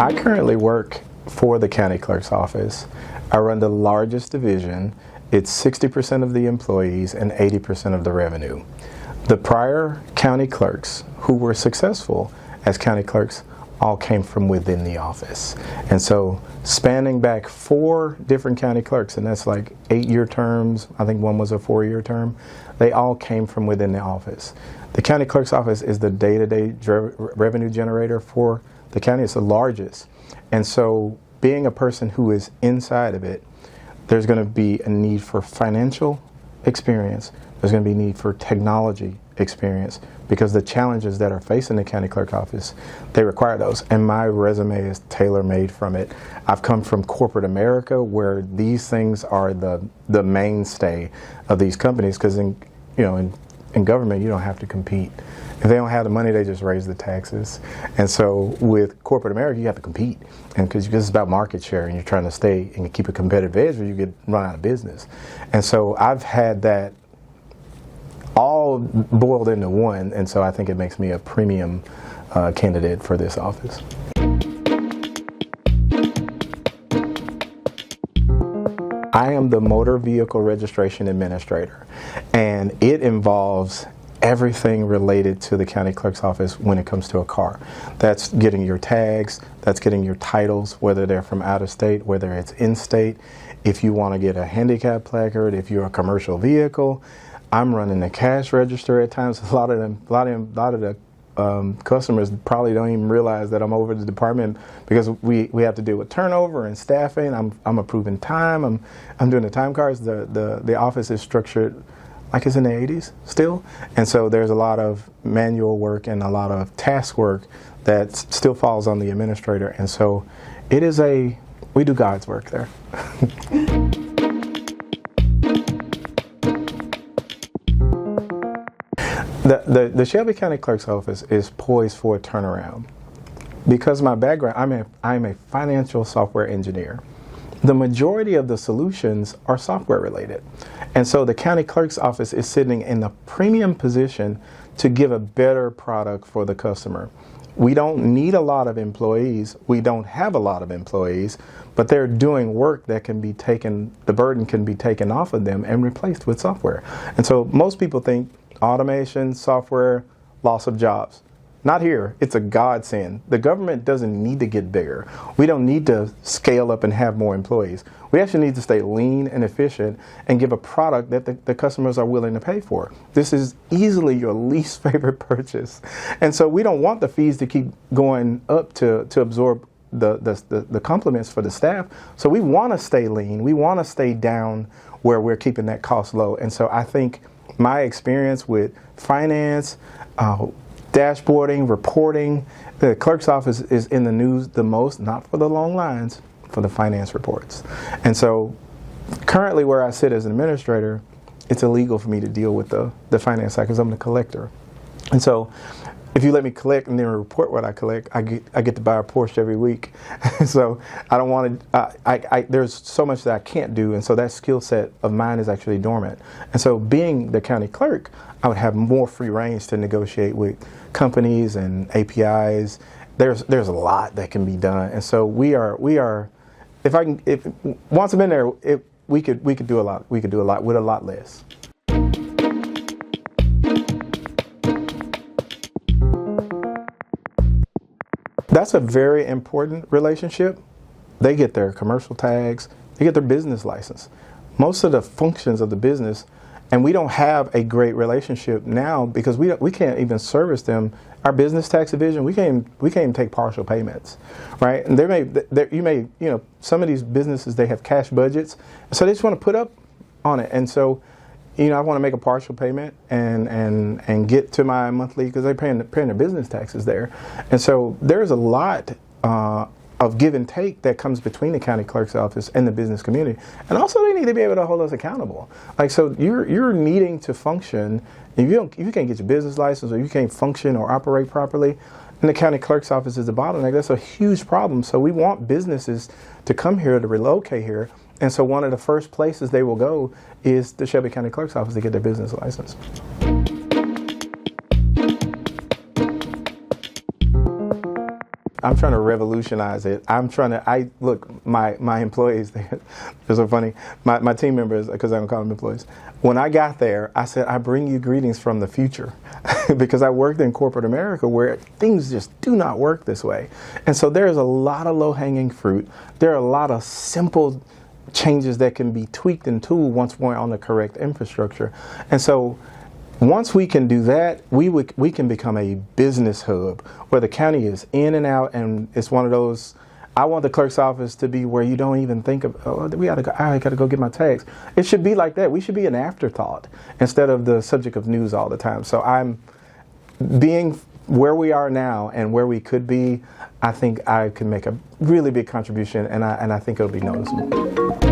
I currently work for the county clerk's office. I run the largest division. It's 60% of the employees and 80% of the revenue. The prior county clerks who were successful as county clerks all came from within the office. And so spanning back 4 different county clerks, and that's like 8-year terms, I think one was a 4-year term, they all came from within the office. The county clerk's office is the day-to-day revenue generator for the county. It's the largest. And so being a person who is inside of it, there's going to be a need for financial experience. There's going to be a need for technology experience, because the challenges that are facing the county clerk office, they require those. And my resume is tailor-made from it. I've come from corporate America, where these things are the mainstay of these companies, because in government you don't have to compete. If they don't have the money, they just raise the taxes. And so with corporate America, you have to compete, and because it's about market share, and you're trying to stay and keep a competitive edge, or you get run out of business. And so I've had that all boiled into one, and so I think it makes me a premium candidate for this office. I am the motor vehicle registration administrator, and it involves everything related to the county clerk's office when it comes to a car. That's getting your tags, that's getting your titles, whether they're from out of state, whether it's in state. If you want to get a handicap placard, if you're a commercial vehicle, I'm running the cash register at times. A lot of the customers probably don't even realize that I'm over the department, because we have to deal with turnover and staffing. I'm approving time. I'm doing the time cards. The office is structured like it's in the 80s still, and so there's a lot of manual work and a lot of task work that still falls on the administrator. And so we do God's work there. The Shelby County Clerk's Office is poised for a turnaround. Because my background, I'm a financial software engineer. The majority of the solutions are software related. And so the County Clerk's Office is sitting in the premium position to give a better product for the customer. We don't need a lot of employees. We don't have a lot of employees, but they're doing work that can be taken, the burden can be taken off of them and replaced with software. And so most people think automation, software, loss of jobs. Not here. It's a godsend. The government doesn't need to get bigger. We don't need to scale up and have more employees. We actually need to stay lean and efficient and give a product that the customers are willing to pay for. This is easily your least favorite purchase. And so we don't want the fees to keep going up to absorb the compliments for the staff. So we want to stay lean. We want to stay down where we're keeping that cost low. And so I think my experience with finance, dashboarding, reporting, the clerk's office is in the news the most, not for the long lines, for the finance reports. And so currently where I sit as an administrator, it's illegal for me to deal with the finance side, because I'm the collector. And so if you let me collect and then report what I collect, I get to buy a Porsche every week. So I don't want to, there's so much that I can't do, and so that skill set of mine is actually dormant. And so being the county clerk, I would have more free range to negotiate with companies and APIs. There's a lot that can be done. And so we are, if once I'm in there, we could do a lot. We could do a lot with a lot less. That's a very important relationship. They get their commercial tags, they get their business license. Most of the functions of the business, and we don't have a great relationship now because we can't even service them. Our business tax division, we can't even take partial payments, right? And some of these businesses, they have cash budgets, so they just want to put up on it. And so, I want to make a partial payment and get to my monthly, because they're paying their business taxes there. And so there's a lot of give and take that comes between the county clerk's office and the business community. And also they need to be able to hold us accountable. Like, so you're needing to function. If you can't get your business license, or you can't function or operate properly, and the county clerk's office is the bottleneck, that's a huge problem. So we want businesses to come here, to relocate here. And so one of the first places they will go is the Shelby County Clerk's Office to get their business license. to revolutionize it. Look, my employees, they're so funny. My team members, because I don't call them employees. When I got there, I said, I bring you greetings from the future, because I worked in corporate America where things just do not work this way. And so there's a lot of low-hanging fruit. There are a lot of simple changes that can be tweaked and tooled once we're on the correct infrastructure. And so once we can do that, we can become a business hub where the county is in and out, and it's one of those. I want the clerk's office to be where you don't even think of, oh, I got to go get my tags. It should be like that. We should be an afterthought instead of the subject of news all the time. So I'm being where we are now and where we could be. I think I can make a really big contribution, and I think it'll be noticeable.